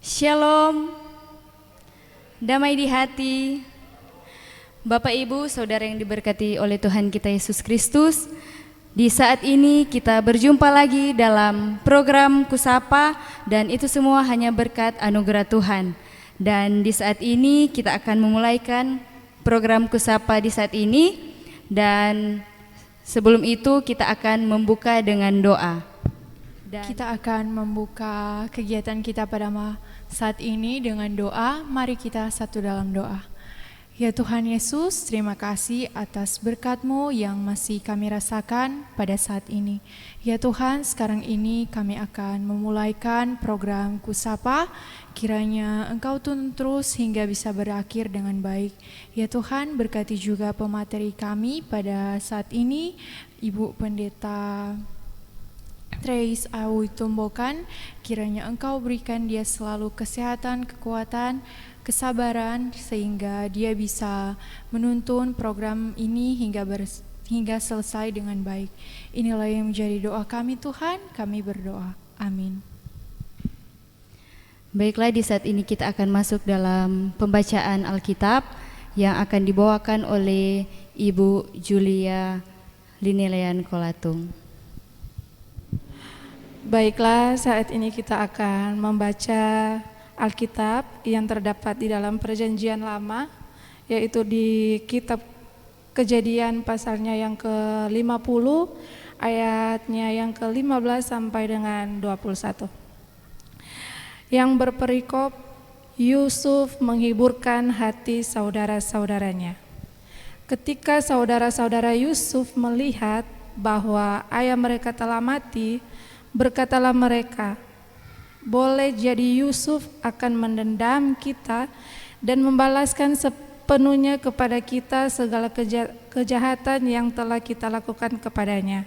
Shalom, damai di hati, Bapak Ibu, Saudara yang diberkati oleh Tuhan kita Yesus Kristus. Di saat ini kita berjumpa lagi dalam program Kusapa, dan itu semua hanya berkat anugerah Tuhan. Dan di saat ini kita akan memulaikan program Kusapa di saat ini, dan sebelum itu kita akan membuka dengan doa. Kita akan membuka kegiatan kita pada saat ini dengan doa. Mari kita satu dalam doa. Ya Tuhan Yesus, terima kasih atas berkat-Mu yang masih kami rasakan pada saat ini. Ya Tuhan, sekarang ini kami akan memulaikan program Kusapa. Kiranya Engkau tuntun terus hingga bisa berakhir dengan baik. Ya Tuhan, berkati juga pemateri kami pada saat ini, Ibu Pendeta Trace Awi Tumbokan. Kiranya Engkau berikan dia selalu kesehatan, kekuatan, kesabaran, sehingga dia bisa menuntun program ini hingga selesai dengan baik. Inilah yang menjadi doa kami Tuhan, kami berdoa. Amin. Baiklah, di saat ini kita akan masuk dalam pembacaan Alkitab yang akan dibawakan oleh Ibu Julia Linelean Kolatung. Baiklah, saat ini kita akan membaca Alkitab yang terdapat di dalam Perjanjian Lama, yaitu di kitab Kejadian pasalnya yang ke-50, ayatnya yang ke-15 sampai dengan 21. Yang berperikop, Yusuf menghiburkan hati saudara-saudaranya. Ketika saudara-saudara Yusuf melihat bahwa ayah mereka telah mati, berkatalah mereka, boleh jadi Yusuf akan mendendam kita dan membalaskan sepenuhnya kepada kita segala kejahatan yang telah kita lakukan kepadanya.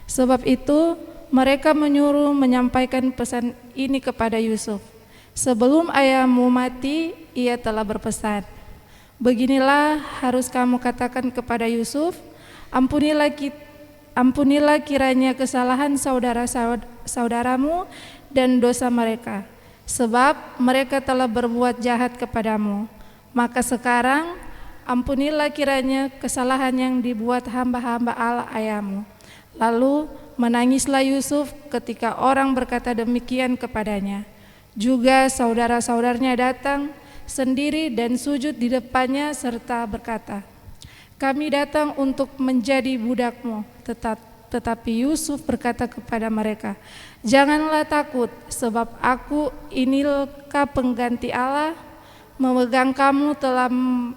Sebab itu mereka menyuruh menyampaikan pesan ini kepada Yusuf. Sebelum ayahmu mati, ia telah berpesan, beginilah harus kamu katakan kepada Yusuf, Ampunilah kiranya kesalahan saudara-saudaramu dan dosa mereka, sebab mereka telah berbuat jahat kepadamu. Maka sekarang ampunilah kiranya kesalahan yang dibuat hamba-hamba Allah ayahmu. Lalu menangislah Yusuf ketika orang berkata demikian kepadanya. Juga saudara-saudaranya datang sendiri dan sujud di depannya serta berkata, kami datang untuk menjadi budakmu. Tetapi Yusuf berkata kepada mereka, janganlah takut, sebab aku inilah pengganti Allah, memegang kamu telah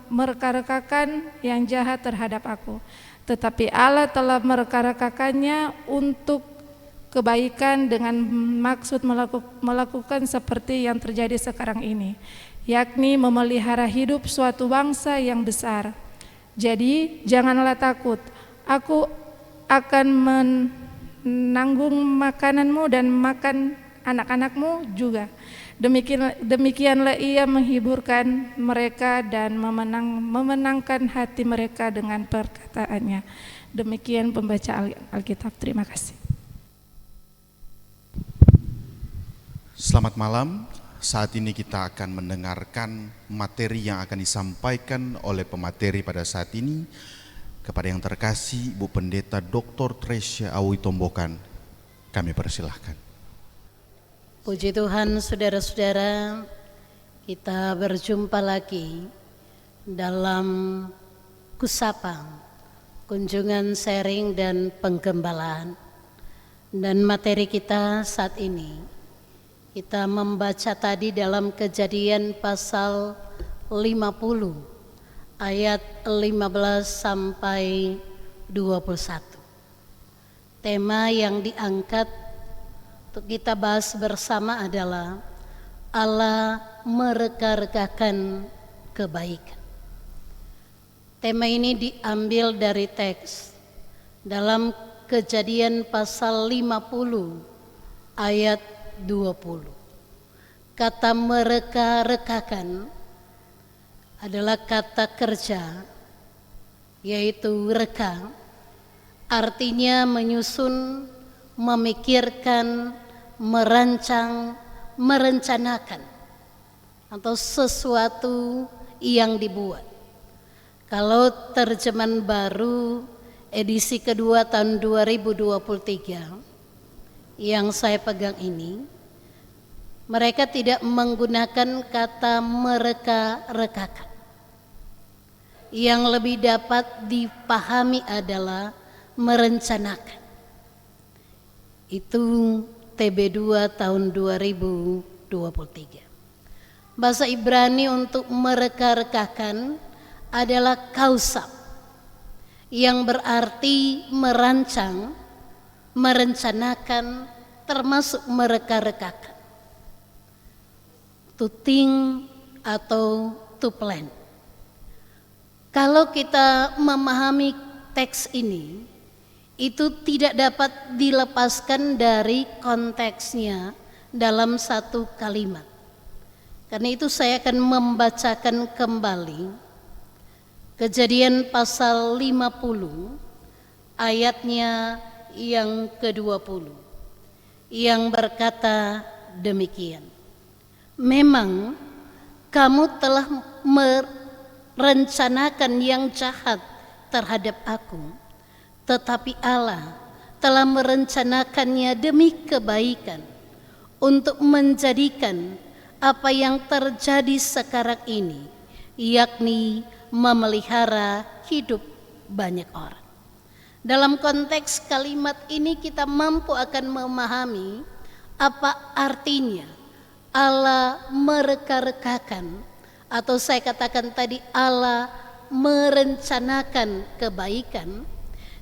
mereka-rekakan yang jahat terhadap aku. Tetapi Allah telah mereka-rekakannya untuk kebaikan dengan maksud melakukan seperti yang terjadi sekarang ini, yakni memelihara hidup suatu bangsa yang besar. Jadi janganlah takut, aku akan menanggung makananmu dan makan anak-anakmu juga. Demikianlah ia menghiburkan mereka dan memenangkan hati mereka dengan perkataannya. Demikian pembaca Alkitab. Terima kasih. Selamat malam. Saat ini kita akan mendengarkan materi yang akan disampaikan oleh pemateri pada saat ini kepada yang terkasih Bu Pendeta Dr. Trace Awi Tumbokan. Kami persilahkan. Puji Tuhan, saudara-saudara, kita berjumpa lagi dalam Kusapa, kunjungan sharing dan penggembalaan. Dan materi kita saat ini, kita membaca tadi dalam Kejadian pasal 50 ayat 15 sampai 21. Tema yang diangkat untuk kita bahas bersama adalah Allah mereka-rekakan kebaikan. Tema ini diambil dari teks dalam Kejadian pasal 50 ayat 20. Kata mereka-rekakan adalah kata kerja, yaitu reka, artinya menyusun, memikirkan, merancang, merencanakan. atau sesuatu yang dibuat. Kalau terjemahan baru edisi kedua tahun 2023 yang saya pegang ini, mereka tidak menggunakan kata mereka-rekakan. Yang lebih dapat dipahami adalah merencanakan. Itu TB2 tahun 2023. Bahasa Ibrani untuk mereka-rekakan adalah kausap, yang berarti merancang, merencanakan, termasuk mereka-rekakan. To think atau to plan. Kalau kita memahami teks ini, itu tidak dapat dilepaskan dari konteksnya dalam satu kalimat. Karena itu saya akan membacakan kembali Kejadian pasal 50 ayatnya yang ke-20 yang berkata demikian. Memang kamu telah merencanakan yang jahat terhadap aku, tetapi Allah telah merencanakannya demi kebaikan untuk menjadikan apa yang terjadi sekarang ini, yakni memelihara hidup banyak orang. Dalam konteks kalimat ini kita mampu akan memahami apa artinya Allah mereka-rekakan, atau saya katakan tadi Allah merencanakan kebaikan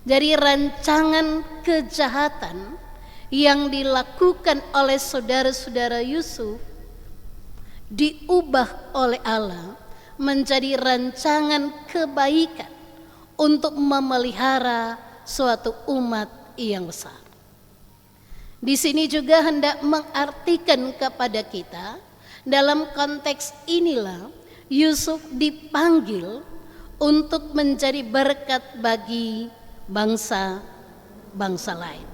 dari rancangan kejahatan yang dilakukan oleh saudara-saudara Yusuf, diubah oleh Allah menjadi rancangan kebaikan untuk memelihara suatu umat yang besar. Di sini juga hendak mengartikan kepada kita, dalam konteks inilah Yusuf dipanggil untuk menjadi berkat bagi bangsa-bangsa lain.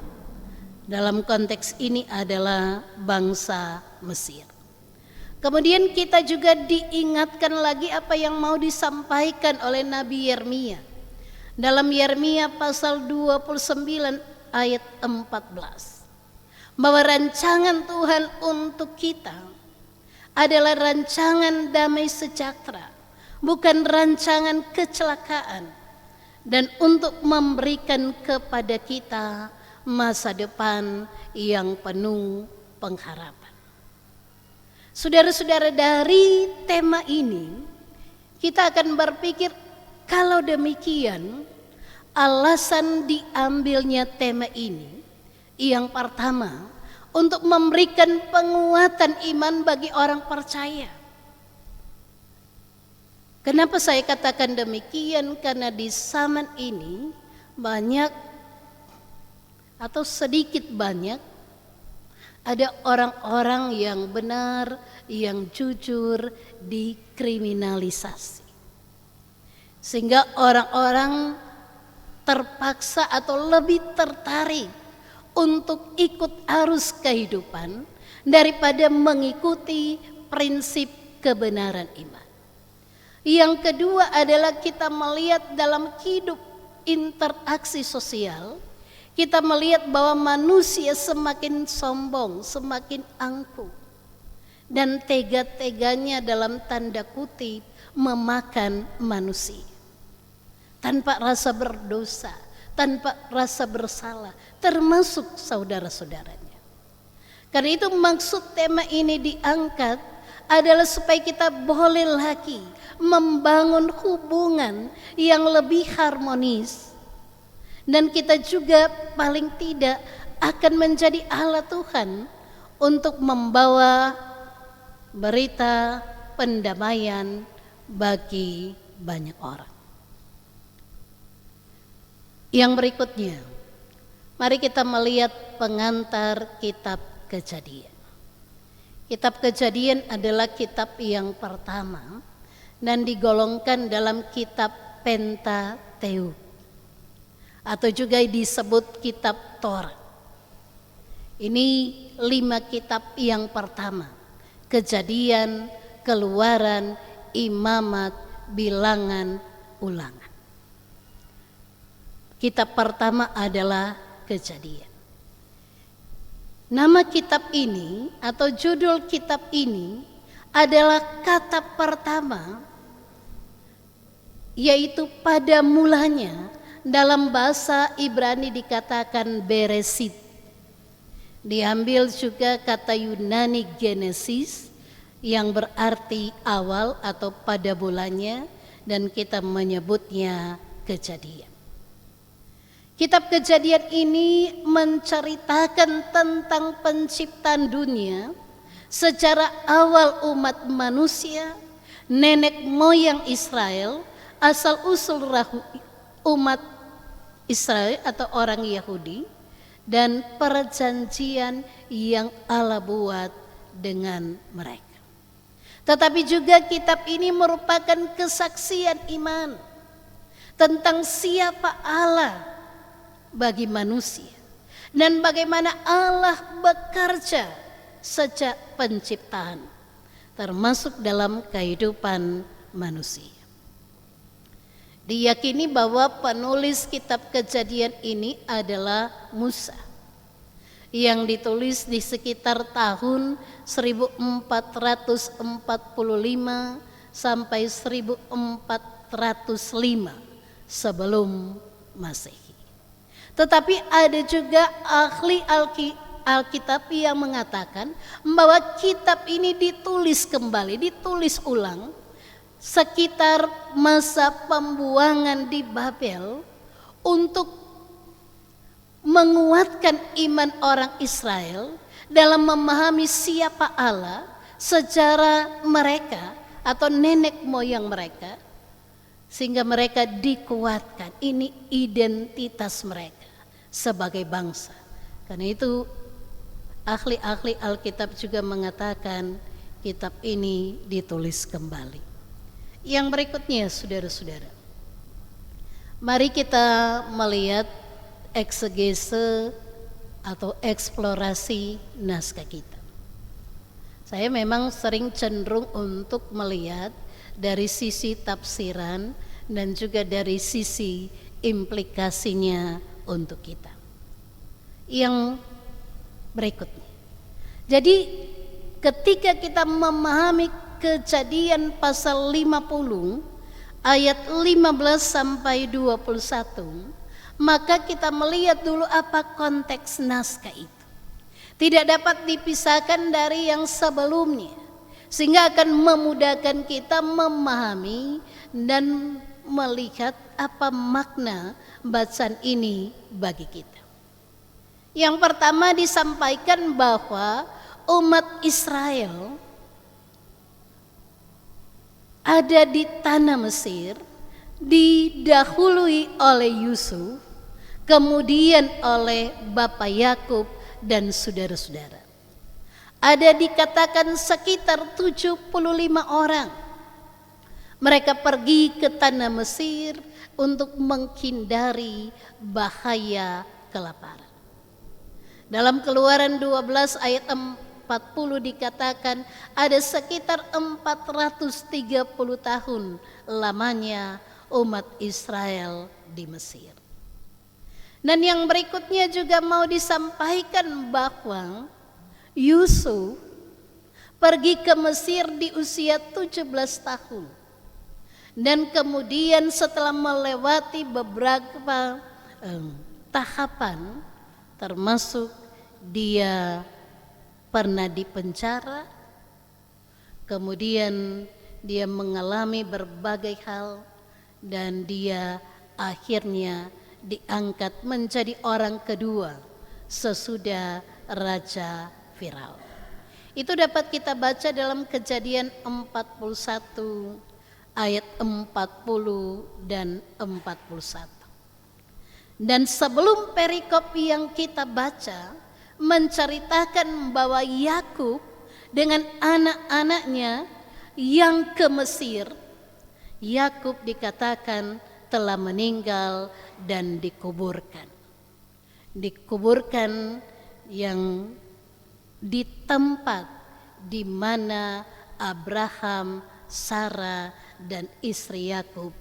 Dalam konteks ini adalah bangsa Mesir. Kemudian kita juga diingatkan lagi apa yang mau disampaikan oleh Nabi Yeremia. Dalam Yeremia pasal 29 ayat 14. Bahwa rancangan Tuhan untuk kita adalah rancangan damai sejahtera, bukan rancangan kecelakaan. Dan untuk memberikan kepada kita masa depan yang penuh pengharapan. Saudara-saudara, dari tema ini kita akan berpikir, kalau demikian alasan diambilnya tema ini, yang pertama untuk memberikan penguatan iman bagi orang percaya. Kenapa saya katakan demikian? Karena di zaman ini banyak atau sedikit banyak ada orang-orang yang benar, yang jujur dikriminalisasi. Sehingga orang-orang terpaksa atau lebih tertarik untuk ikut arus kehidupan daripada mengikuti prinsip kebenaran iman. Yang kedua adalah kita melihat dalam hidup interaksi sosial, kita melihat bahwa manusia semakin sombong, semakin angkuh, dan tega-teganya dalam tanda kutip memakan manusia tanpa rasa berdosa, tanpa rasa bersalah, termasuk saudara-saudaranya. Karena itu maksud tema ini diangkat adalah supaya kita boleh lagi membangun hubungan yang lebih harmonis. Dan kita juga paling tidak akan menjadi alat Tuhan untuk membawa berita pendamaian bagi banyak orang. Yang berikutnya, mari kita melihat pengantar kitab Kejadian. Kitab Kejadian adalah kitab yang pertama dan digolongkan dalam kitab Pentateuch, atau juga disebut kitab Torah. Ini 5 kitab yang pertama: Kejadian, Keluaran, Imamat, Bilangan, Ulangan. Kitab pertama adalah Kejadian. Nama kitab ini atau judul kitab ini adalah kata pertama, yaitu pada mulanya. Dalam bahasa Ibrani dikatakan Beresit. Diambil juga kata Yunani Genesis yang berarti awal atau pada mulanya, dan kita menyebutnya Kejadian. Kitab Kejadian ini menceritakan tentang penciptaan dunia, secara awal umat manusia, nenek moyang Israel, asal usul umat Israel atau orang Yahudi, dan perjanjian yang Allah buat dengan mereka. Tetapi juga kitab ini merupakan kesaksian iman tentang siapa Allah bagi manusia dan bagaimana Allah bekerja sejak penciptaan, termasuk dalam kehidupan manusia. Diyakini bahwa penulis kitab Kejadian ini adalah Musa, yang ditulis di sekitar tahun 1445 sampai 1405 sebelum Masehi. Tetapi ada juga ahli Alkitab yang mengatakan bahwa kitab ini ditulis kembali, ditulis ulang sekitar masa pembuangan di Babel untuk menguatkan iman orang Israel dalam memahami siapa Allah, sejarah mereka atau nenek moyang mereka, sehingga mereka dikuatkan. Ini identitas mereka sebagai bangsa. Karena itu ahli-ahli Alkitab juga mengatakan kitab ini ditulis kembali. Yang berikutnya, saudara-saudara, mari kita melihat eksegese atau eksplorasi naskah kita. Saya memang sering cenderung untuk melihat dari sisi tafsiran dan juga dari sisi implikasinya untuk kita. Yang berikutnya, jadi ketika kita memahami Kejadian pasal 50 ayat 15 sampai 21, maka kita melihat dulu apa konteks naskah itu. Tidak dapat dipisahkan dari yang sebelumnya, sehingga akan memudahkan kita memahami dan melihat apa makna bacaan ini bagi kita. Yang pertama disampaikan bahwa umat Israel ada di tanah Mesir, didahului oleh Yusuf, kemudian oleh Bapak Yakub dan saudara-saudara. Ada dikatakan sekitar 75 orang. Mereka pergi ke tanah Mesir untuk menghindari bahaya kelaparan. Dalam Keluaran 12 ayat 40 dikatakan ada sekitar 430 tahun lamanya umat Israel di Mesir. Dan yang berikutnya juga mau disampaikan bahwa Yusuf pergi ke Mesir di usia 17 tahun. Dan kemudian setelah melewati beberapa tahapan, termasuk dia pernah dipenjara, kemudian dia mengalami berbagai hal, dan dia akhirnya diangkat menjadi orang kedua sesudah Raja Firaun. Itu dapat kita baca dalam Kejadian 41 ayat 40 dan 41. Dan sebelum perikop yang kita baca menceritakan bahwa Yakub dengan anak-anaknya yang ke Mesir, Yakub dikatakan telah meninggal dan dikuburkan. Dikuburkan yang di tempat di mana Abraham, Sarah, dan istri Yakub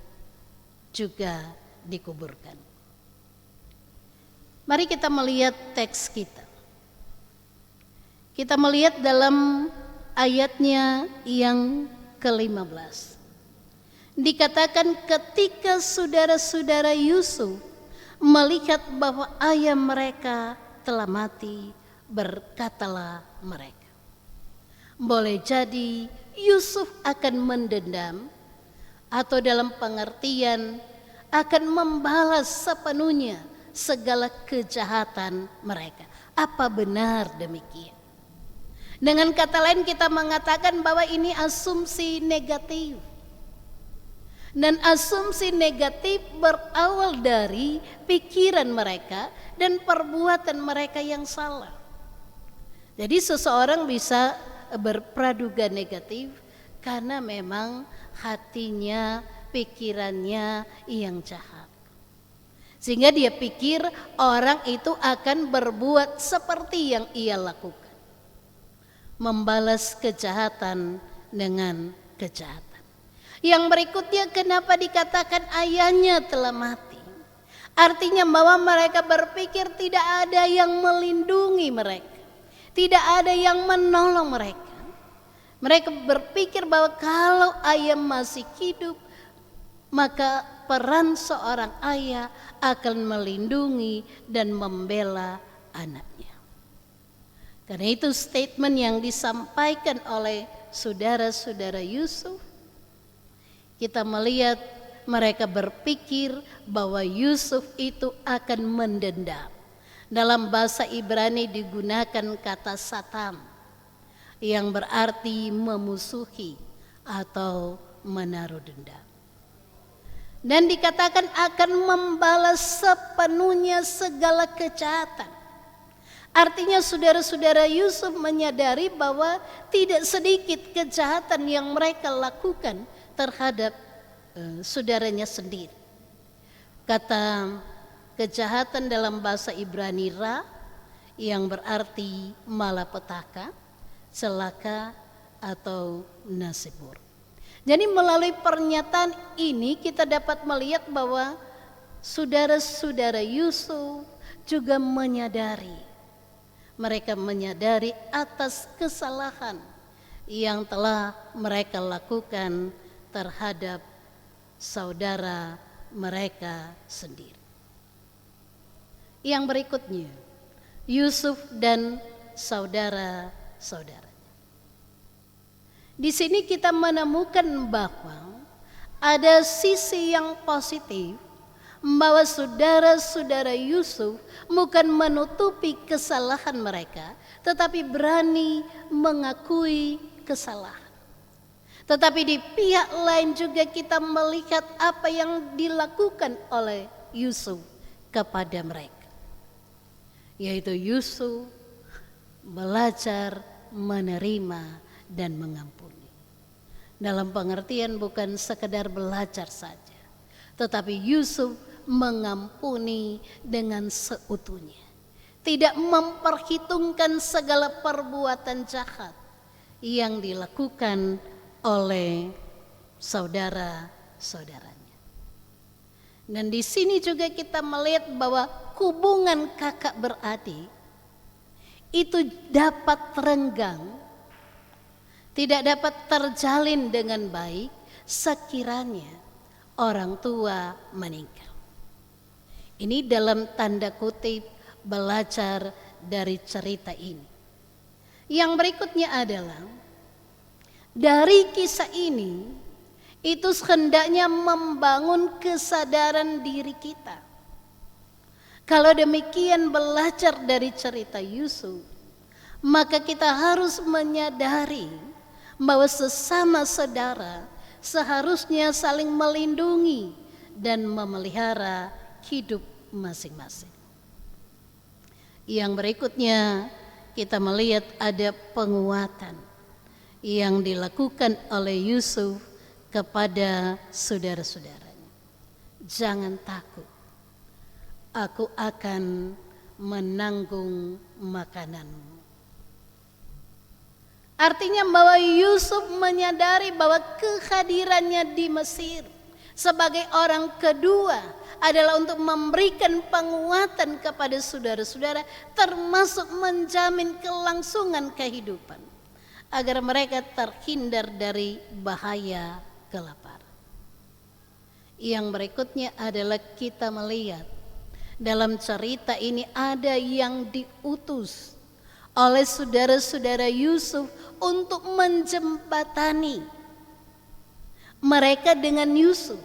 juga dikuburkan. Mari kita melihat teks kita. Kita melihat dalam ayatnya yang ke-15. Dikatakan ketika saudara-saudara Yusuf melihat bahwa ayah mereka telah mati, berkatalah mereka, boleh jadi Yusuf akan mendendam, atau dalam pengertian akan membalas sepenuhnya segala kejahatan mereka. Apa benar demikian? Dengan kata lain kita mengatakan bahwa ini asumsi negatif. Dan asumsi negatif berawal dari pikiran mereka dan perbuatan mereka yang salah. Jadi seseorang bisa berpraduga negatif karena memang hatinya, pikirannya yang jahat. Sehingga dia pikir orang itu akan berbuat seperti yang ia lakukan, membalas kejahatan dengan kejahatan. Yang berikutnya, kenapa dikatakan ayahnya telah mati? Artinya bahwa mereka berpikir tidak ada yang melindungi mereka, tidak ada yang menolong mereka. Mereka berpikir bahwa kalau ayah masih hidup, maka peran seorang ayah akan melindungi dan membela anaknya. Karena itu statement yang disampaikan oleh saudara-saudara Yusuf, kita melihat mereka berpikir bahwa Yusuf itu akan mendendam. Dalam bahasa Ibrani digunakan kata satam, yang berarti memusuhi atau menaruh dendam. Dan dikatakan akan membalas sepenuhnya segala kejahatan. Artinya saudara-saudara Yusuf menyadari bahwa tidak sedikit kejahatan yang mereka lakukan terhadap saudaranya sendiri. Kata kejahatan dalam bahasa Ibrani ra, yang berarti malapetaka, celaka, atau nasib buruk. Jadi melalui pernyataan ini kita dapat melihat bahwa saudara-saudara Yusuf juga menyadari, mereka menyadari atas kesalahan yang telah mereka lakukan terhadap saudara mereka sendiri. Yang berikutnya, Yusuf dan saudara-saudara. Di sini kita menemukan bahwa ada sisi yang positif, bahwa saudara-saudara Yusuf bukan menutupi kesalahan mereka, tetapi berani mengakui kesalahan. Tetapi di pihak lain juga kita melihat apa yang dilakukan oleh Yusuf kepada mereka, yaitu Yusuf belajar menerima dan mengampuni. Dalam pengertian bukan sekedar belajar saja, tetapi Yusuf mengampuni dengan seutuhnya, tidak memperhitungkan segala perbuatan jahat yang dilakukan oleh saudara-saudaranya. Dan di sini juga kita melihat bahwa hubungan kakak beradik itu dapat renggang, tidak dapat terjalin dengan baik sekiranya orang tua meninggal. Ini dalam tanda kutip belajar dari cerita ini. Yang berikutnya adalah dari kisah ini itu hendaknya membangun kesadaran diri kita. Kalau demikian belajar dari cerita Yusuf, maka kita harus menyadari bahwa sesama saudara seharusnya saling melindungi dan memelihara hidup masing-masing. Yang berikutnya kita melihat ada penguatan yang dilakukan oleh Yusuf kepada saudara-saudaranya. Jangan takut, aku akan menanggung makananmu. Artinya bahwa Yusuf menyadari bahwa kehadirannya di Mesir sebagai orang kedua adalah untuk memberikan penguatan kepada saudara-saudara, termasuk menjamin kelangsungan kehidupan agar mereka terhindar dari bahaya kelaparan. Yang berikutnya adalah kita melihat dalam cerita ini ada yang diutus oleh saudara-saudara Yusuf untuk menjembatani mereka dengan Yusuf.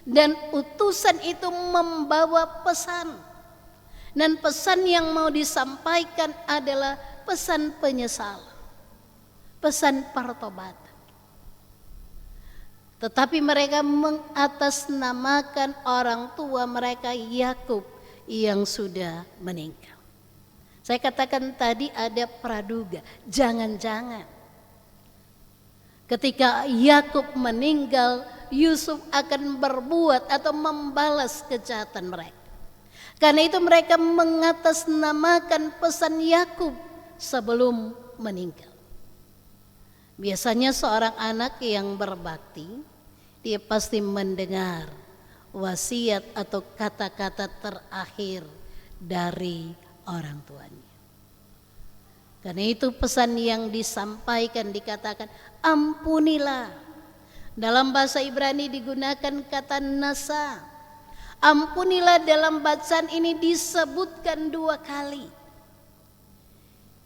Dan utusan itu membawa pesan. Dan pesan yang mau disampaikan adalah pesan penyesalan, pesan pertobatan. Tetapi mereka mengatasnamakan orang tua mereka Yakub yang sudah meninggal. Saya katakan tadi ada praduga, jangan-jangan ketika Yakub meninggal, Yusuf akan berbuat atau membalas kejahatan mereka. Karena itu mereka mengatasnamakan pesan Yakub sebelum meninggal. Biasanya seorang anak yang berbakti, dia pasti mendengar wasiat atau kata-kata terakhir dari orang tuanya. Karena itu pesan yang disampaikan dikatakan ampunilah. Dalam bahasa Ibrani digunakan kata nasa. Ampunilah dalam bacaan ini disebutkan 2 kali.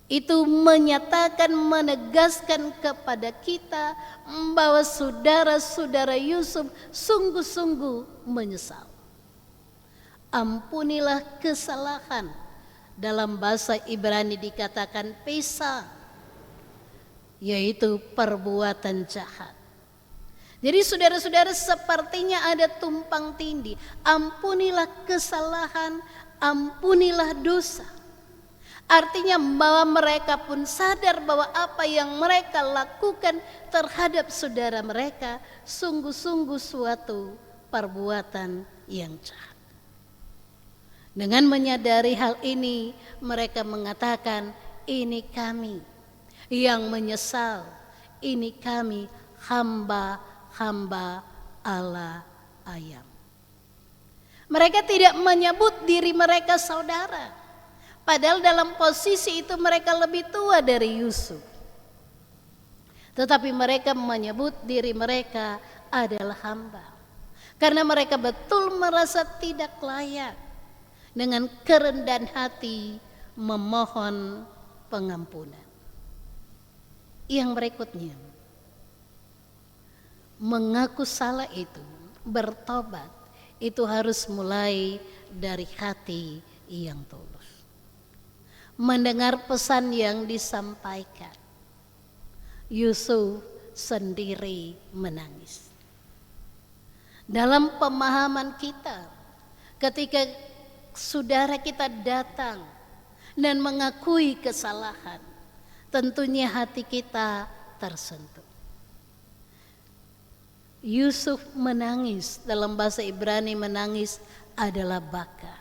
Itu menyatakan, menegaskan kepada kita bahwa saudara-saudara Yusuf sungguh-sungguh menyesal. Ampunilah kesalahan. Dalam bahasa Ibrani dikatakan pesa, yaitu perbuatan jahat. Jadi saudara-saudara, sepertinya ada tumpang tindih. Ampunilah kesalahan, ampunilah dosa. Artinya bahwa mereka pun sadar bahwa apa yang mereka lakukan terhadap saudara mereka sungguh-sungguh suatu perbuatan yang jahat. Dengan menyadari hal ini, mereka mengatakan, ini kami yang menyesal, ini kami hamba Allah ayam. Mereka tidak menyebut diri mereka saudara, padahal dalam posisi itu mereka lebih tua dari Yusuf. Tetapi mereka menyebut diri mereka adalah hamba, karena mereka betul merasa tidak layak. Dengan kerendahan hati memohon pengampunan. Yang berikutnya, mengaku salah itu, bertobat, itu harus mulai dari hati yang tulus. Mendengar pesan yang disampaikan, Yusuf sendiri menangis. Dalam pemahaman kita, ketika saudara kita datang dan mengakui kesalahan, tentunya hati kita tersentuh. Yusuf menangis, dalam bahasa Ibrani menangis adalah baka.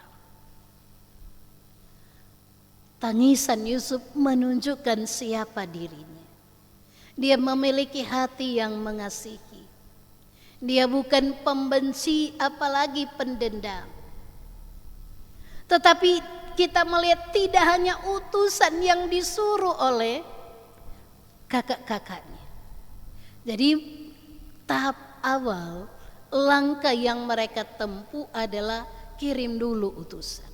Tangisan Yusuf menunjukkan siapa dirinya. Dia memiliki hati yang mengasihi. Dia bukan pembenci apalagi pendendam. Tetapi kita melihat tidak hanya utusan yang disuruh oleh kakak-kakaknya. Jadi tahap awal, langkah yang mereka tempuh adalah kirim dulu utusan.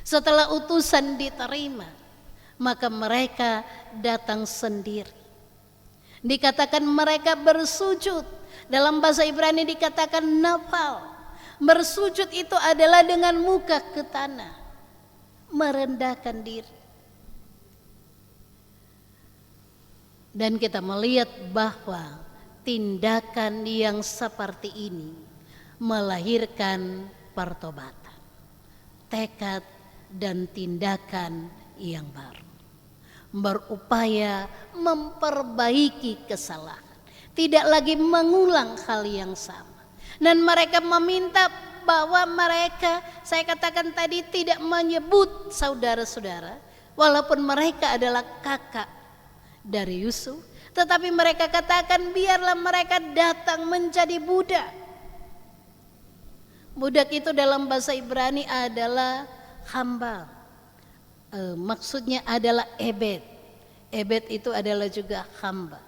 Setelah utusan diterima, maka mereka datang sendiri. Dikatakan mereka bersujud, dalam bahasa Ibrani dikatakan nafal. Bersujud itu adalah dengan muka ke tanah, merendahkan diri. Dan kita melihat bahwa tindakan yang seperti ini melahirkan pertobatan, tekad dan tindakan yang baru. Berupaya memperbaiki kesalahan, tidak lagi mengulang hal yang sama. Dan mereka meminta bahwa mereka, saya katakan tadi, tidak menyebut saudara-saudara, walaupun mereka adalah kakak dari Yusuf, tetapi mereka katakan biarlah mereka datang menjadi budak. Budak itu dalam bahasa Ibrani adalah hamba. Maksudnya adalah ebed. Ebed itu adalah juga hamba.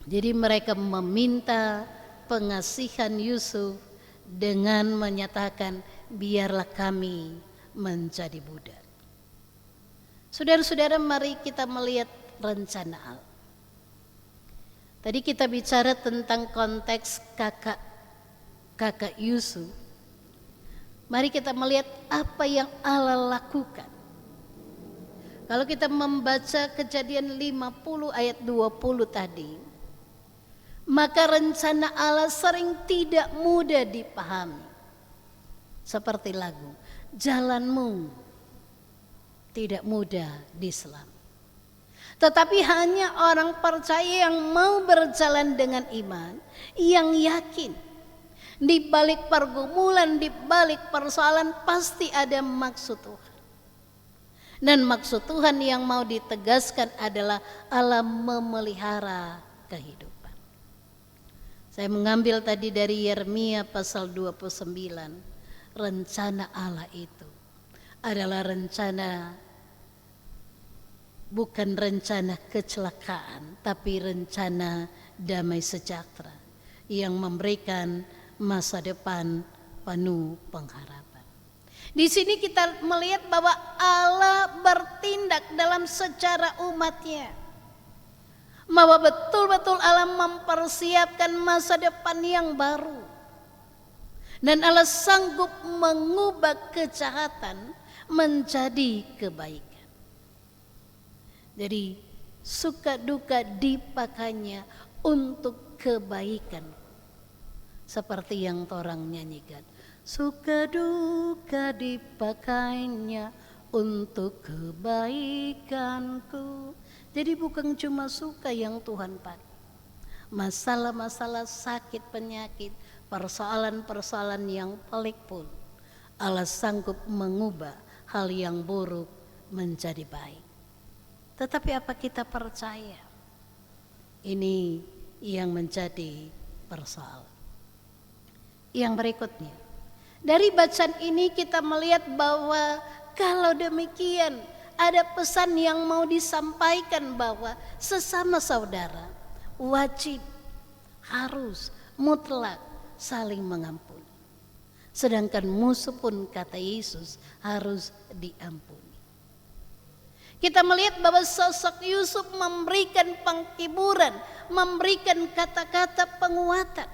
Jadi mereka meminta pengasihan Yusuf dengan menyatakan biarlah kami menjadi budak. Saudara-saudara, mari kita melihat rencana Allah. Tadi kita bicara tentang konteks kakak Yusuf. Mari kita melihat apa yang Allah lakukan. Kalau kita membaca Kejadian 50 ayat 20 tadi, maka rencana Allah sering tidak mudah dipahami. Seperti lagu, jalanmu tidak mudah diselami. Tetapi hanya orang percaya yang mau berjalan dengan iman, yang yakin di balik pergumulan, di balik persoalan pasti ada maksud Tuhan. Dan maksud Tuhan yang mau ditegaskan adalah Allah memelihara kehidupan. Saya mengambil tadi dari Yeremia pasal 29. Rencana Allah itu adalah rencana, bukan rencana kecelakaan, tapi rencana damai sejahtera yang memberikan masa depan penuh pengharapan. Di sini kita melihat bahwa Allah bertindak dalam sejarah umatnya, bahwa betul-betul Allah mempersiapkan masa depan yang baru, dan Allah sanggup mengubah kejahatan menjadi kebaikan. Jadi suka duka dipakainya untuk kebaikan, seperti yang orang nyanyikan. Suka duka dipakainya untuk kebaikanku. Jadi bukan cuma suka yang Tuhan pakai. Masalah-masalah sakit, penyakit, persoalan-persoalan yang pelik pun Allah sanggup mengubah hal yang buruk menjadi baik. Tetapi apa kita percaya? Ini yang menjadi persoalan. Yang berikutnya, dari bacaan ini kita melihat bahwa kalau demikian ada pesan yang mau disampaikan bahwa sesama saudara wajib, harus, mutlak saling mengampuni. Sedangkan musuh pun kata Yesus harus diampuni. Kita melihat bahwa sosok Yusuf memberikan penghiburan, memberikan kata-kata penguatan.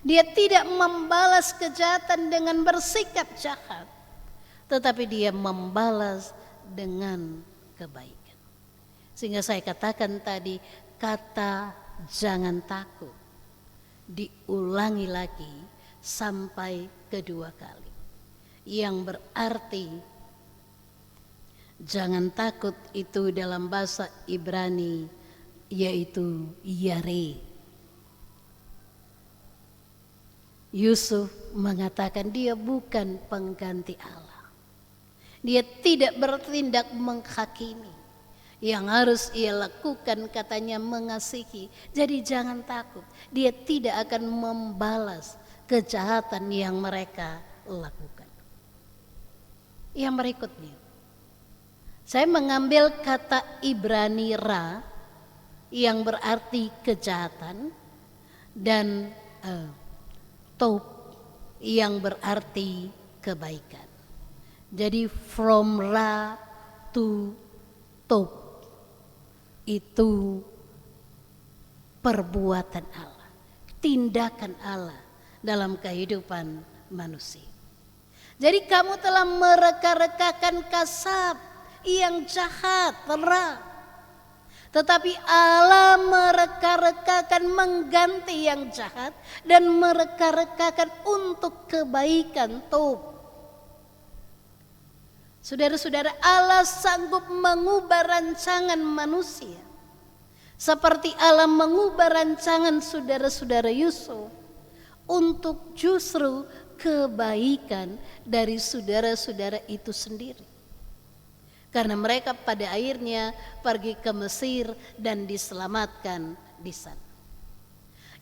Dia tidak membalas kejahatan dengan bersikap jahat, tetapi dia membalas dengan kebaikan. Sehingga saya katakan tadi, kata jangan takut diulangi lagi sampai kedua kali, yang berarti jangan takut itu dalam bahasa Ibrani yaitu yare. Yusuf mengatakan dia bukan pengganti Allah. Dia tidak bertindak menghakimi. Yang harus ia lakukan katanya mengasihi. Jadi jangan takut. Dia tidak akan membalas kejahatan yang mereka lakukan. Yang berikutnya, saya mengambil kata Ibrani ra yang berarti kejahatan dan taub yang berarti kebaikan. Jadi from ra to taub itu perbuatan Allah, tindakan Allah dalam kehidupan manusia. Jadi kamu telah mereka-rekakan kasab yang jahat, ra. Tetapi Allah mereka-rekakan mengganti yang jahat dan mereka-rekakan untuk kebaikan taub. Saudara-saudara, Allah sanggup mengubah rancangan manusia. Seperti Allah mengubah rancangan saudara-saudara Yusuf untuk justru kebaikan dari saudara-saudara itu sendiri. Karena mereka pada akhirnya pergi ke Mesir dan diselamatkan di sana.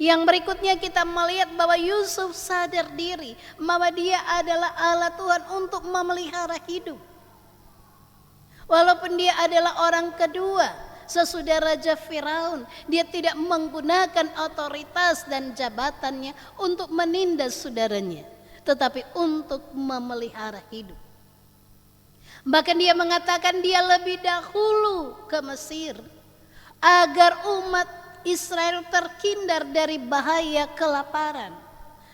Yang berikutnya kita melihat bahwa Yusuf sadar diri bahwa dia adalah Allah Tuhan untuk memelihara hidup. Walaupun dia adalah orang kedua sesudah Raja Firaun, dia tidak menggunakan otoritas dan jabatannya untuk menindas saudaranya, tetapi untuk memelihara hidup. Bahkan dia mengatakan dia lebih dahulu ke Mesir agar umat Israel terhindar dari bahaya kelaparan.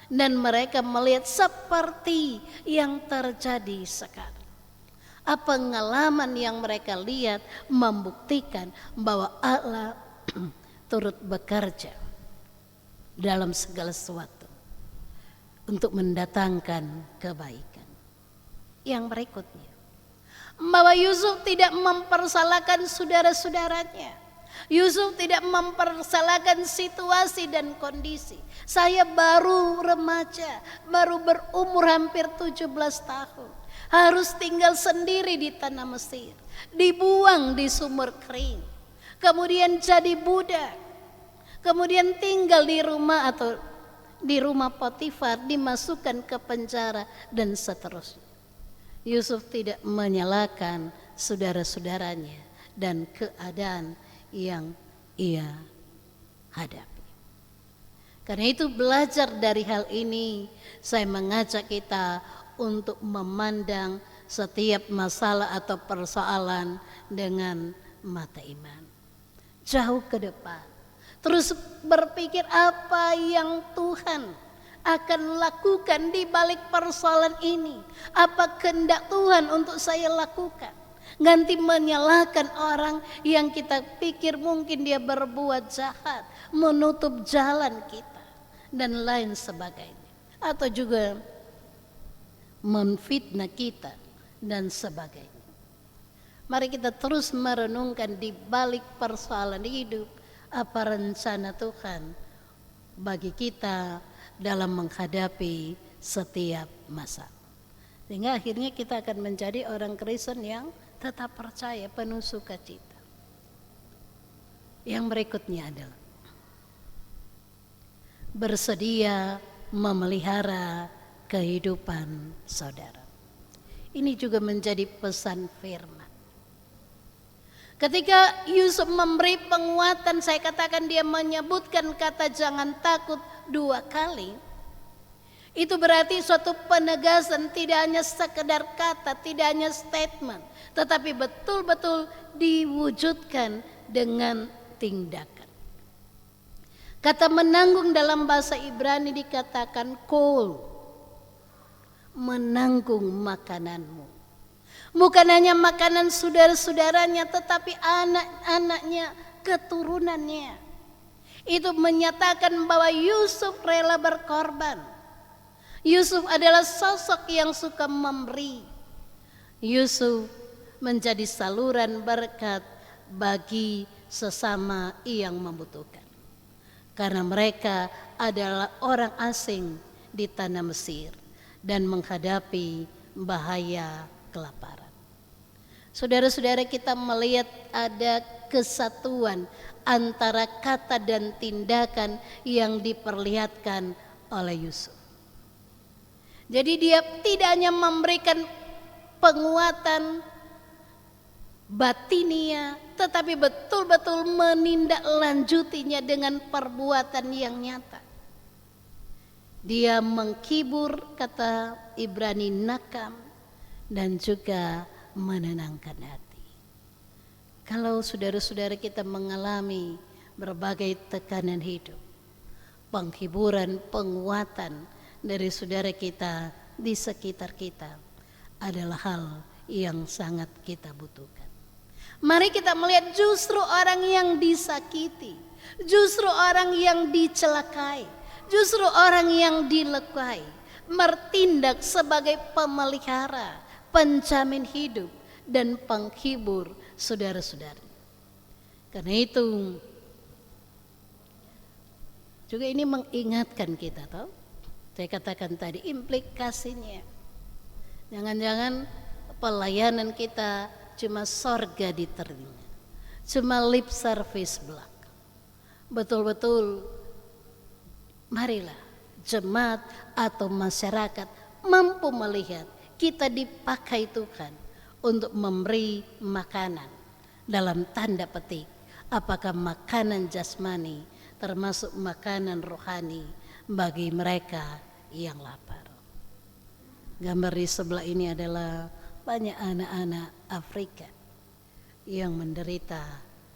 Dan mereka melihat seperti yang terjadi sekarang. Pengalaman yang mereka lihat membuktikan bahwa Allah turut bekerja dalam segala sesuatu untuk mendatangkan kebaikan. Yang berikutnya, bahwa Yusuf tidak mempersalahkan saudara-saudaranya. Yusuf tidak mempersalahkan situasi dan kondisi. Saya baru remaja, baru berumur hampir 17 tahun. Harus tinggal sendiri di tanah Mesir, dibuang di sumur kering, kemudian jadi budak, kemudian tinggal di rumah atau di rumah Potifar, dimasukkan ke penjara dan seterusnya. Yusuf tidak menyalahkan saudara-saudaranya dan keadaan yang ia hadapi. Karena itu belajar dari hal ini, saya mengajak kita untuk memandang setiap masalah atau persoalan dengan mata iman. Jauh ke depan. Terus berpikir apa yang Tuhan akan lakukan di balik persoalan ini. Apa kehendak Tuhan untuk saya lakukan. Ganti menyalahkan orang yang kita pikir mungkin dia berbuat jahat, menutup jalan kita dan lain sebagainya. Atau juga memfitnah kita dan sebagainya. Mari kita terus merenungkan di balik persoalan hidup apa rencana Tuhan bagi kita dalam menghadapi setiap masa. Sehingga akhirnya kita akan menjadi orang Kristen yang tetap percaya, penuh sukacita. Yang berikutnya adalah bersedia memelihara kehidupan saudara. Ini juga menjadi pesan firman. Ketika Yusuf memberi penguatan, saya katakan dia menyebutkan kata jangan takut 2 kali. Itu berarti suatu penegasan, tidak hanya sekedar kata, tidak hanya statement, tetapi betul-betul diwujudkan dengan tindakan. Kata menanggung dalam bahasa Ibrani dikatakan kol, menanggung makananmu. Bukan hanya makanan saudara-saudaranya, tetapi anak-anaknya, keturunannya. Itu menyatakan bahwa Yusuf rela berkorban. Yusuf adalah sosok yang suka memberi. Yusuf menjadi saluran berkat bagi sesama yang membutuhkan. Karena mereka adalah orang asing di tanah Mesir dan menghadapi bahaya kelaparan. Saudara-saudara, kita melihat ada kesatuan antara kata dan tindakan yang diperlihatkan oleh Yusuf. Jadi dia tidak hanya memberikan penguatan batinia, tetapi betul-betul menindaklanjutinya dengan perbuatan yang nyata. Dia menghibur, kata Ibrani, nakam, dan juga menenangkan hati. Kalau saudara-saudara kita mengalami berbagai tekanan hidup, penghiburan, penguatan dari saudara kita di sekitar kita adalah hal yang sangat kita butuhkan. Mari kita melihat justru orang yang disakiti, justru orang yang dicelakai, justru orang yang dilukai bertindak sebagai pemelihara, penjamin hidup dan penghibur saudara-saudara. Karena itu juga ini mengingatkan kita, tahu? Saya katakan tadi implikasinya. Jangan-jangan pelayanan kita cuma sorga di telinga, cuma lip service belaka. Betul-betul marilah jemaat atau masyarakat mampu melihat kita dipakai Tuhan untuk memberi makanan dalam tanda petik, apakah makanan jasmani termasuk makanan rohani bagi mereka yang lapar. Gambar di sebelah ini adalah banyak anak-anak Afrika yang menderita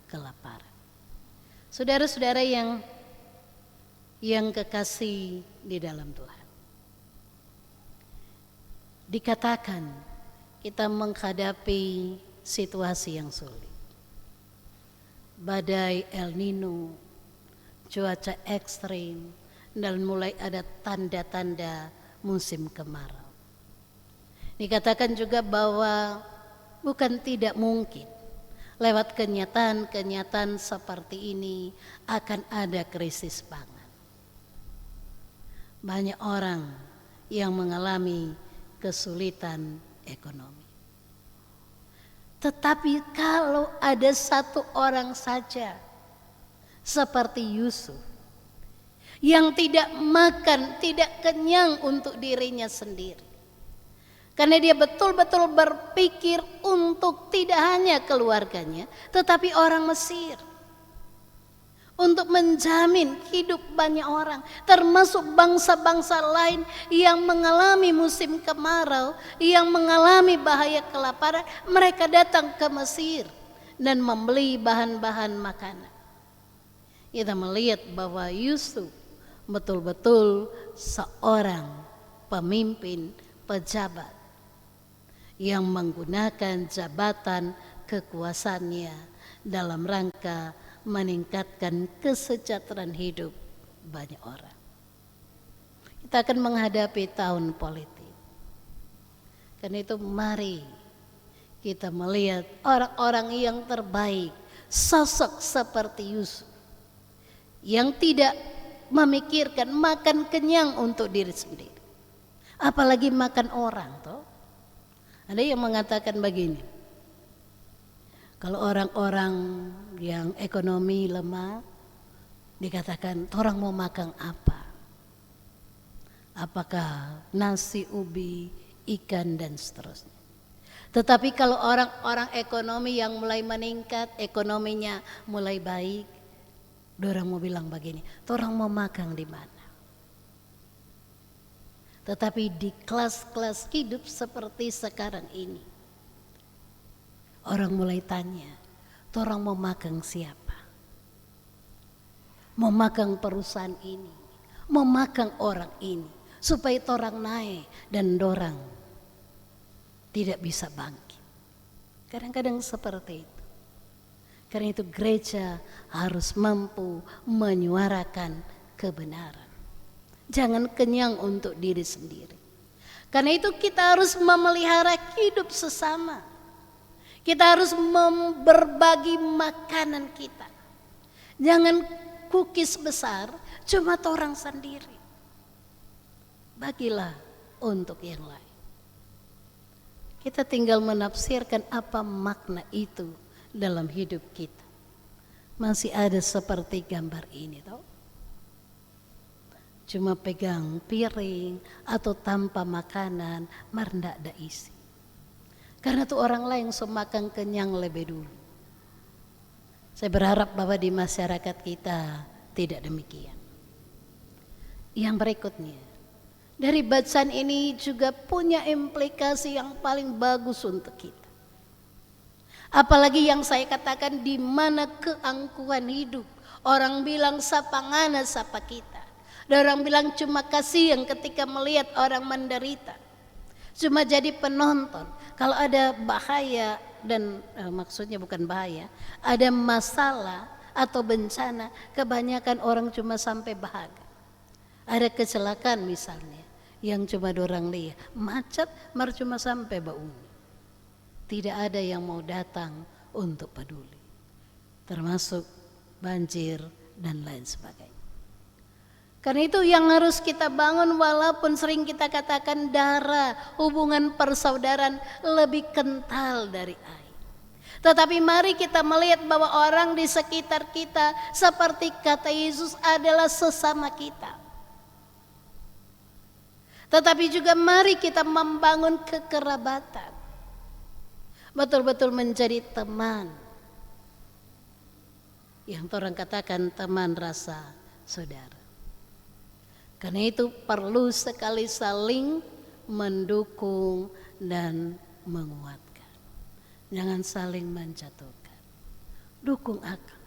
kelaparan. Saudara-saudara yang kekasih di dalam Tuhan, dikatakan kita menghadapi situasi yang sulit. Badai El Nino, cuaca ekstrim, dan mulai ada tanda-tanda musim kemarau. Dikatakan juga bahwa bukan tidak mungkin lewat kenyataan-kenyataan seperti ini akan ada krisis pangan. Banyak orang yang mengalami kesulitan ekonomi. Tetapi kalau ada satu orang saja seperti Yusuf yang tidak makan, tidak kenyang untuk dirinya sendiri, karena dia betul-betul berpikir untuk tidak hanya keluarganya, tetapi orang Mesir. Untuk menjamin hidup banyak orang, termasuk bangsa-bangsa lain yang mengalami musim kemarau, yang mengalami bahaya kelaparan, mereka datang ke Mesir dan membeli bahan-bahan makanan. Kita melihat bahwa Yusuf betul-betul seorang pemimpin pejabat yang menggunakan jabatan kekuasaannya dalam rangka meningkatkan kesejahteraan hidup banyak orang. Kita akan menghadapi tahun politik. Karena itu mari kita melihat orang-orang yang terbaik, sosok seperti Yusuf yang tidak memikirkan makan kenyang untuk diri sendiri, apalagi makan orang toh. Ada yang mengatakan begini, kalau orang-orang yang ekonomi lemah dikatakan orang mau makan apa? Apakah nasi, ubi, ikan dan seterusnya. Tetapi kalau orang-orang ekonomi yang mulai meningkat, ekonominya mulai baik, orang mau bilang begini, orang mau makan di mana? Tetapi di kelas-kelas hidup seperti sekarang ini, orang mulai tanya, orang mau makan siapa? Mau makan perusahaan ini, mau makan orang ini, supaya orang naik dan orang tidak bisa bangkit. Kadang-kadang seperti itu. Karena itu gereja harus mampu menyuarakan kebenaran. Jangan kenyang untuk diri sendiri. Karena itu kita harus memelihara hidup sesama. Kita harus berbagi makanan kita. Jangan kukis besar cuma orang sendiri. Bagilah untuk yang lain. Kita tinggal menafsirkan apa makna itu dalam hidup kita. Masih ada seperti gambar ini tahu. Cuma pegang piring atau tanpa makanan, marendak ada isi. Karena tuh orang lain semakan kenyang lebih dulu. Saya berharap bahwa di masyarakat kita tidak demikian. Yang berikutnya, dari bacaan ini juga punya implikasi yang paling bagus untuk kita. Apalagi yang saya katakan di mana keangkuhan hidup. Orang bilang sapa ngana sapa kita. Dan orang bilang cuma kasihan ketika melihat orang menderita. Cuma jadi penonton. Kalau ada bahaya dan maksudnya bukan bahaya, ada masalah atau bencana, kebanyakan orang cuma sampai bahagia. Ada kecelakaan misalnya, yang cuma dorang lihat, macet, mar cuma sampai bauni. Tidak ada yang mau datang untuk peduli. Termasuk banjir dan lain sebagainya. Karena itu yang harus kita bangun, walaupun sering kita katakan darah, hubungan persaudaraan lebih kental dari air. Tetapi mari kita melihat bahwa orang di sekitar kita seperti kata Yesus adalah sesama kita. Tetapi juga mari kita membangun kekerabatan. Betul-betul menjadi teman. Yang orang katakan teman rasa saudara. Karena itu perlu sekali saling mendukung dan menguatkan. Jangan saling menjatuhkan. Dukung akal.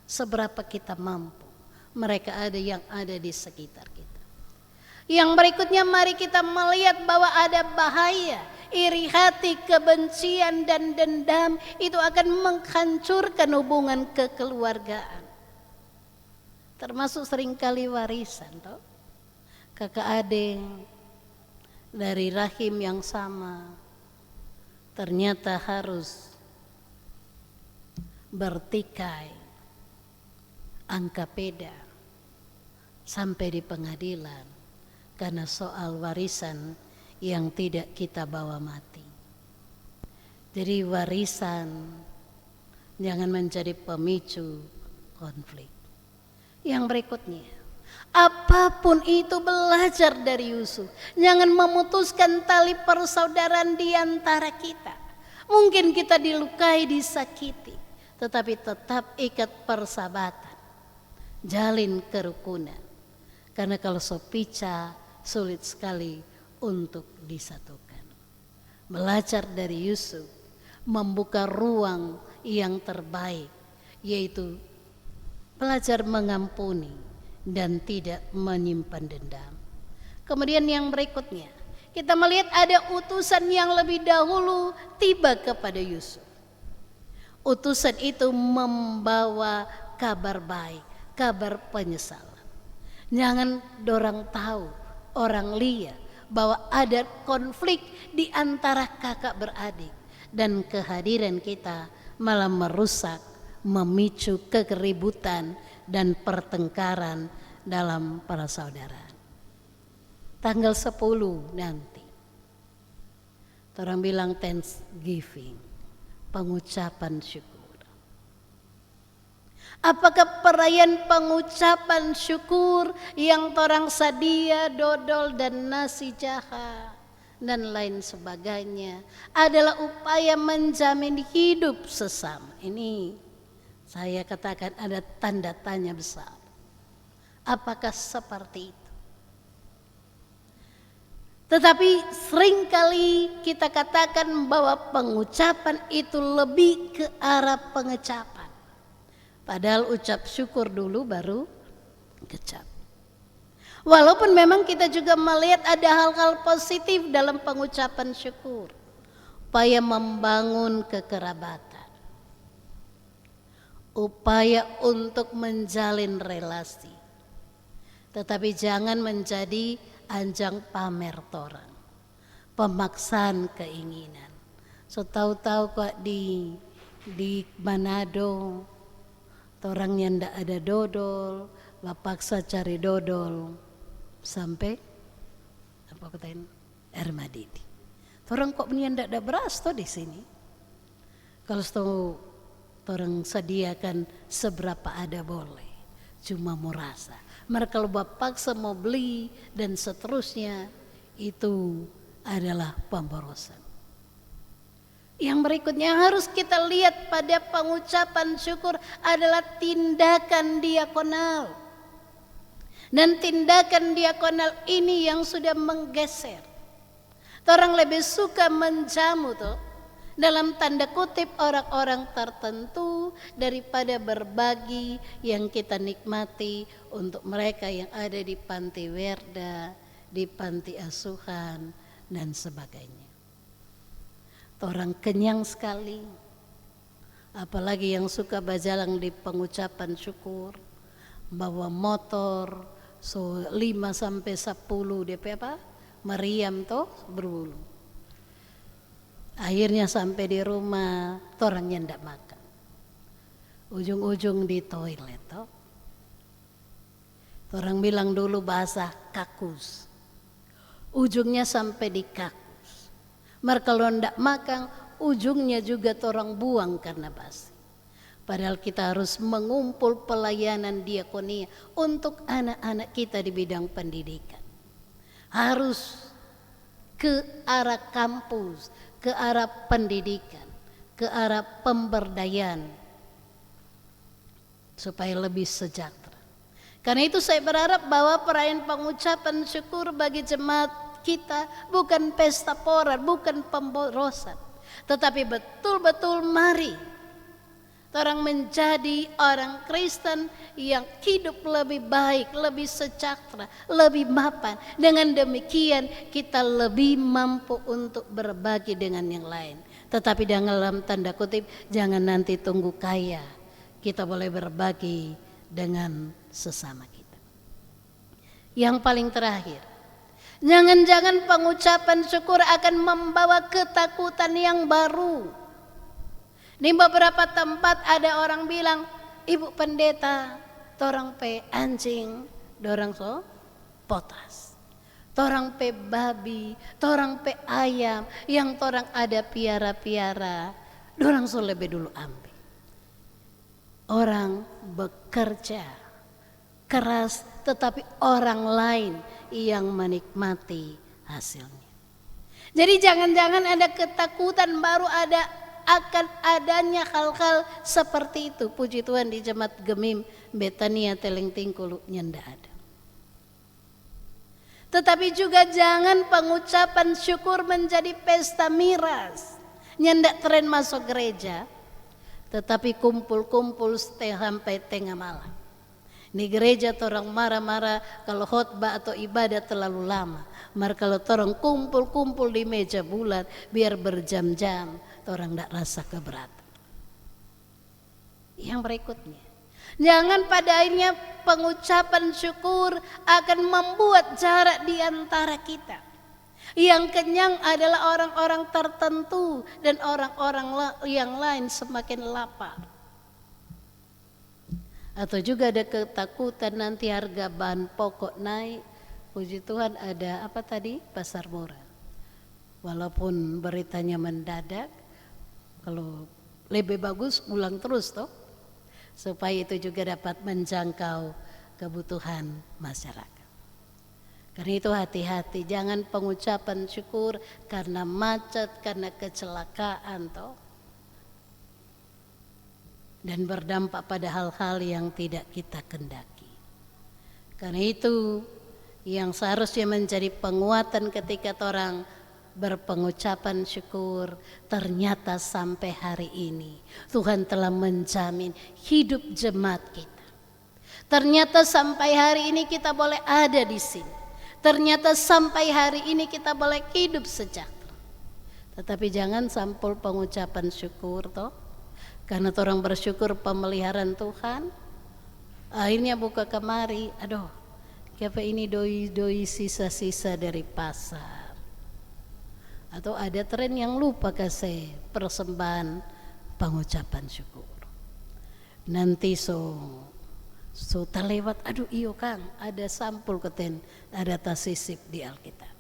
Seberapa kita mampu. Mereka ada yang ada di sekitar kita. Yang berikutnya mari kita melihat bahwa ada bahaya. Iri hati, kebencian dan dendam itu akan menghancurkan hubungan kekeluargaan. Termasuk seringkali warisan toh. Kakak adik dari rahim yang sama ternyata harus bertikai angka beda sampai di pengadilan karena soal warisan yang tidak kita bawa mati. Jadi warisan jangan menjadi pemicu konflik. Yang berikutnya, apapun itu belajar dari Yusuf. Jangan memutuskan tali persaudaraan di antara kita. Mungkin kita dilukai, disakiti, tetapi tetap ikat persahabatan. Jalin kerukunan. Karena kalau sopica sulit sekali untuk disatukan. Belajar dari Yusuf, membuka ruang yang terbaik, yaitu belajar mengampuni dan tidak menyimpan dendam. Kemudian yang berikutnya, kita melihat ada utusan yang lebih dahulu tiba kepada Yusuf. Utusan itu membawa kabar baik, kabar penyesalan. Jangan dorang tahu, orang lihat bahwa ada konflik di antara kakak beradik. Dan kehadiran kita malah merusak, memicu kekeributan dan pertengkaran dalam persaudaraan. Tanggal 10 nanti, orang bilang Thanksgiving, pengucapan syukur. Apakah perayaan pengucapan syukur yang orang sadia, dodol dan nasi jaha dan lain sebagainya adalah upaya menjamin hidup sesama? Ini saya katakan ada tanda tanya besar. Apakah seperti itu? Tetapi seringkali kita katakan bahwa pengucapan itu lebih ke arah pengecapan. Padahal ucap syukur dulu baru kecap. Walaupun memang kita juga melihat ada hal-hal positif dalam pengucapan syukur. Upaya membangun kekerabatan. Upaya untuk menjalin relasi. Tetapi jangan menjadi ajang pamer torang. Pemaksaan keinginan. So tahu-tahu kok di Manado orangnya ndak ada dodol, paksa cari dodol sampai apa katain air madidi. Orang kok punya ndak ada beras toh di sini. Kalau orang sediakan seberapa ada boleh, cuma mau rasa. Mereka kalau paksa mau beli dan seterusnya itu adalah pemborosan. Yang berikutnya harus kita lihat pada pengucapan syukur adalah tindakan diakonal. Dan tindakan diakonal ini yang sudah menggeser. Orang lebih suka menjamu tuh dalam tanda kutip orang-orang tertentu daripada berbagi yang kita nikmati untuk mereka yang ada di panti werda, di panti asuhan dan sebagainya. Orang kenyang sekali, apalagi yang suka bajalang di pengucapan syukur, bawa motor 5 sampai 10 DP apa? Meriam toh berbulu. Akhirnya sampai di rumah, orangnya ndak makan. Ujung-ujung di toilet toh. Orang bilang dulu bahasa kakus. Ujungnya sampai di kakus. Mereka kalau ndak makan, ujungnya juga torang buang karena basi. Padahal kita harus mengumpul pelayanan diakonia untuk anak-anak kita di bidang pendidikan. Harus ke arah kampus, ke arah pendidikan, ke arah pemberdayaan supaya lebih sejahtera. Karena itu saya berharap bahwa perayaan pengucapan syukur bagi jemaat kita bukan pesta pora, bukan pemborosan, tetapi betul-betul mari orang menjadi orang Kristen yang hidup lebih baik, lebih sejahtera, lebih mapan. Dengan demikian kita lebih mampu untuk berbagi dengan yang lain. Tetapi dalam tanda kutip, jangan nanti tunggu kaya, kita boleh berbagi dengan sesama kita. Yang paling terakhir, jangan-jangan pengucapan syukur akan membawa ketakutan yang baru. Di beberapa tempat ada orang bilang, Ibu Pendeta, torang pe anjing, dorang so potas. Torang pe babi, torang pe ayam, yang torang ada piara-piara, dorang so lebih dulu ambil. Orang bekerja keras, tetapi orang lain yang menikmati hasilnya. Jadi jangan-jangan ada ketakutan baru akan adanya hal-hal seperti itu. Puji Tuhan di Jemaat Gemim Betania Teleng Tingkulu nyanda ada. Tetapi juga jangan pengucapan syukur menjadi pesta miras. Nyanda tren masuk gereja, tetapi kumpul-kumpul sampai tengah malam. Di gereja orang marah-marah kalau khotbah atau ibadah terlalu lama. Maka kalau orang kumpul-kumpul di meja bulat biar berjam-jam, orang tidak rasa keberatan. Yang berikutnya, jangan pada akhirnya pengucapan syukur akan membuat jarak di antara kita. Yang kenyang adalah orang-orang tertentu dan orang-orang yang lain semakin lapar. Atau juga ada ketakutan nanti harga bahan pokok naik. Puji Tuhan ada apa tadi? Pasar murah. Walaupun beritanya mendadak, kalau lebih bagus ulang terus toh. Supaya itu juga dapat menjangkau kebutuhan masyarakat. Karena itu hati-hati, jangan pengucapan syukur karena macet, karena kecelakaan toh. Dan berdampak pada hal-hal yang tidak kita kendaki. Karena itu yang seharusnya menjadi penguatan ketika orang berpengucapan syukur, ternyata sampai hari ini Tuhan telah menjamin hidup jemaat kita. Ternyata sampai hari ini kita boleh ada di sini. Ternyata sampai hari ini kita boleh hidup sejahtera. Tetapi jangan sampul pengucapan syukur toh. Karena orang bersyukur pemeliharaan Tuhan, akhirnya buka kemari, aduh, siapa ini doi sisa-sisa dari pasar. Atau ada tren yang lupa kasih persembahan pengucapan syukur. Nanti so terlewat, aduh iyo Kang, ada sampul keten, ada tasisip di Alkitab.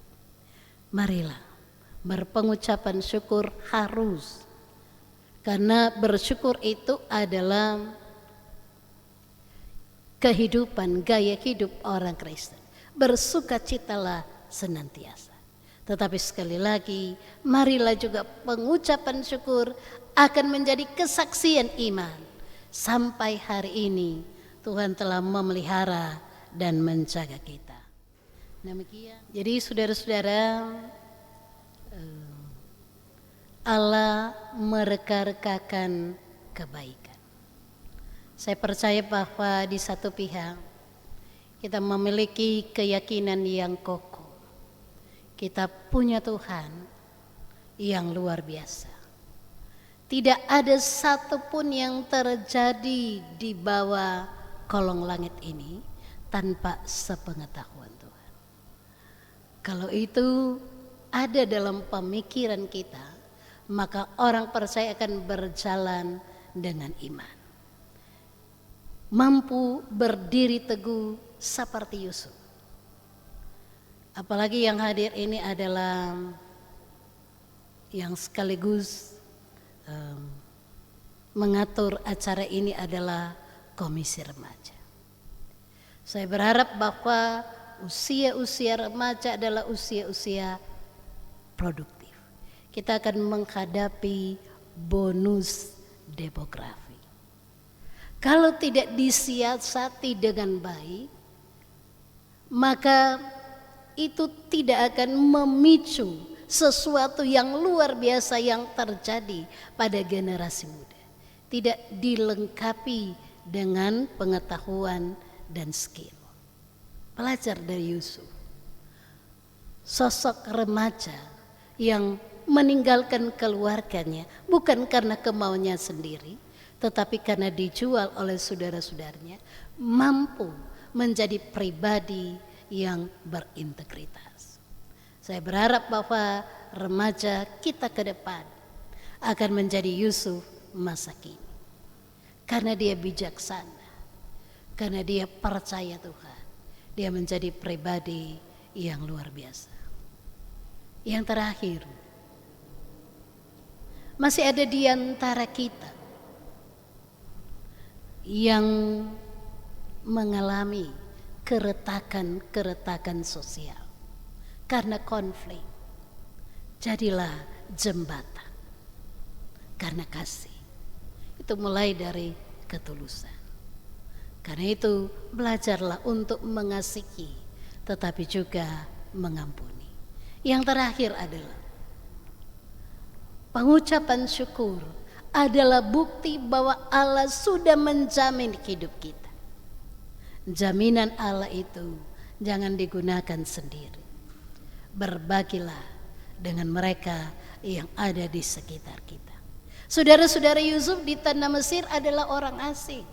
Marilah berpengucapan syukur harus. Karena bersyukur itu adalah kehidupan, gaya hidup orang Kristen. Bersukacitalah senantiasa. Tetapi sekali lagi, marilah juga pengucapan syukur akan menjadi kesaksian iman. Sampai hari ini Tuhan telah memelihara dan menjaga kita. Demikian. Jadi saudara-saudara, Allah merekarkakan kebaikan. Saya percaya bahwa di satu pihak kita memiliki keyakinan yang kokoh. Kita punya Tuhan yang luar biasa. Tidak ada satupun yang terjadi di bawah kolong langit ini tanpa sepengetahuan Tuhan. Kalau itu ada dalam pemikiran kita, maka orang percaya akan berjalan dengan iman. Mampu berdiri teguh seperti Yusuf. Apalagi yang hadir ini adalah yang sekaligus mengatur acara ini adalah Komisi Remaja. Saya berharap bahwa usia-usia remaja adalah usia-usia produktif. Kita akan menghadapi bonus demografi. Kalau tidak disiasati dengan baik, maka itu tidak akan memicu sesuatu yang luar biasa yang terjadi pada generasi muda. Tidak dilengkapi dengan pengetahuan dan skill. Belajar dari Yusuf, sosok remaja yang meninggalkan keluarganya bukan karena kemauannya sendiri, tetapi karena dijual oleh saudara-saudaranya, mampu menjadi pribadi yang berintegritas. Saya berharap bahwa remaja kita ke depan akan menjadi Yusuf masa kini, karena dia bijaksana, karena dia percaya Tuhan, dia menjadi pribadi yang luar biasa. Yang terakhir, masih ada di antara kita yang mengalami keretakan sosial karena konflik. Jadilah jembatan karena kasih. Itu mulai dari ketulusan. Karena itu belajarlah untuk mengasihi tetapi juga mengampuni. Yang terakhir adalah pengucapan syukur adalah bukti bahwa Allah sudah menjamin hidup kita. Jaminan Allah itu jangan digunakan sendiri. Berbagilah dengan mereka yang ada di sekitar kita. Saudara-saudara Yusuf di tanah Mesir adalah orang asing.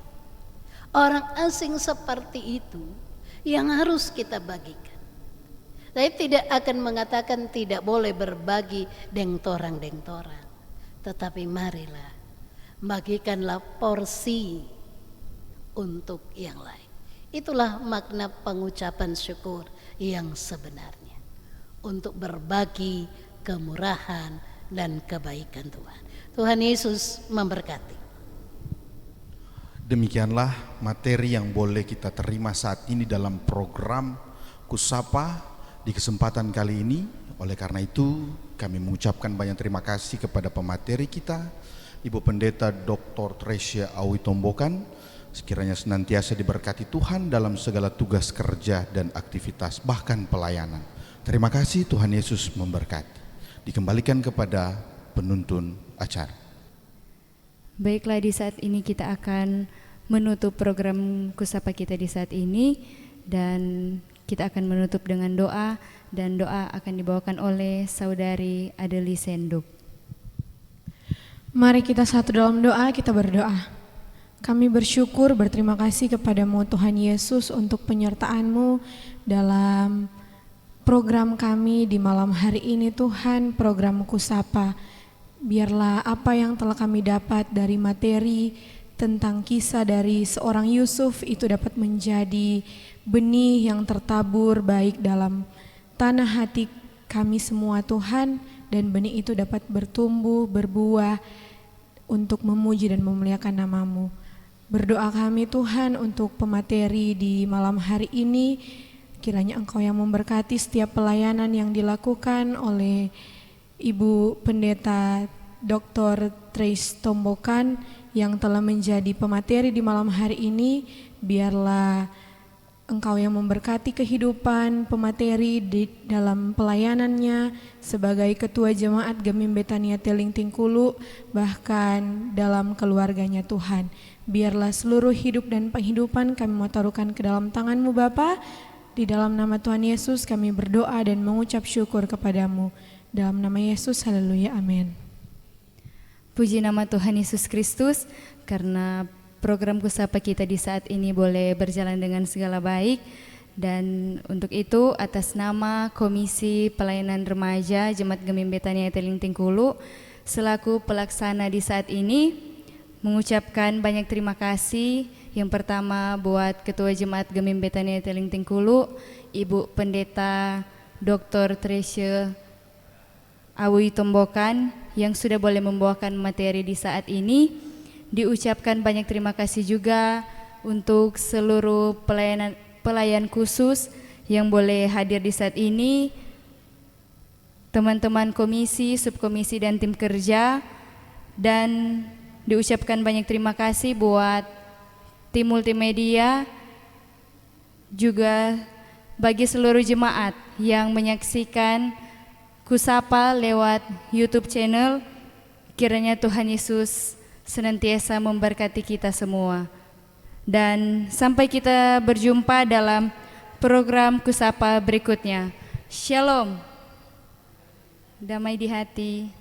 Orang asing seperti itu yang harus kita bagikan. Saya tidak akan mengatakan tidak boleh berbagi dengtorang. Tetapi marilah bagikanlah porsi untuk yang lain. Itulah makna pengucapan syukur yang sebenarnya. Untuk berbagi kemurahan dan kebaikan Tuhan. Tuhan Yesus memberkati. Demikianlah materi yang boleh kita terima saat ini dalam program Kusapa di kesempatan kali ini. Oleh karena itu kami mengucapkan banyak terima kasih kepada pemateri kita, Ibu Pendeta Dr. Tresia Awi Tombokan. Sekiranya senantiasa diberkati Tuhan dalam segala tugas kerja dan aktivitas bahkan pelayanan. Terima kasih, Tuhan Yesus memberkati. Dikembalikan kepada penuntun acara. Baiklah, di saat ini kita akan menutup program Kusapa kita di saat ini, dan kita akan menutup dengan doa, dan doa akan dibawakan oleh Saudari Adeli Senduk. Mari kita satu dalam doa, kita berdoa. Kami bersyukur, berterima kasih kepadamu Tuhan Yesus untuk penyertaan-Mu dalam program kami di malam hari ini Tuhan, program Kusapa. Biarlah apa yang telah kami dapat dari materi tentang kisah dari seorang Yusuf itu dapat menjadi benih yang tertabur baik dalam tanah hati kami semua Tuhan, dan benih itu dapat bertumbuh, berbuah untuk memuji dan memuliakan nama-Mu. Berdoa kami Tuhan untuk pemateri di malam hari ini, kiranya Engkau yang memberkati setiap pelayanan yang dilakukan oleh Ibu Pendeta Dr. Trace Tombokan yang telah menjadi pemateri di malam hari ini. Biarlah Engkau yang memberkati kehidupan pemateri di dalam pelayanannya sebagai Ketua Jemaat Gemim Betania Teling Tingkulu, bahkan dalam keluarganya Tuhan. Biarlah seluruh hidup dan penghidupan kami mau taruhkan ke dalam tangan-Mu Bapa. Di dalam nama Tuhan Yesus kami berdoa dan mengucap syukur kepadamu. Dalam nama Yesus, haleluya, amin. Puji nama Tuhan Yesus Kristus, karena program Kusapa kita di saat ini boleh berjalan dengan segala baik. Dan untuk itu atas nama Komisi Pelayanan Remaja Jemaat Gemim Betania Teling Tingkulu selaku pelaksana di saat ini mengucapkan banyak terima kasih. Yang pertama buat Ketua Jemaat Gemim Betania Teling Tingkulu, Ibu Pendeta Dr. Tresia Awi Tombokan yang sudah boleh membawakan materi di saat ini. Diucapkan banyak terima kasih juga untuk seluruh pelayan khusus yang boleh hadir di saat ini, teman-teman komisi, subkomisi, dan tim kerja. Dan diucapkan banyak terima kasih buat tim multimedia, juga bagi seluruh jemaat yang menyaksikan Kusapa lewat YouTube channel. Kiranya Tuhan Yesus senantiasa memberkati kita semua. Dan sampai kita berjumpa dalam program Kusapa berikutnya. Shalom. Damai di hati.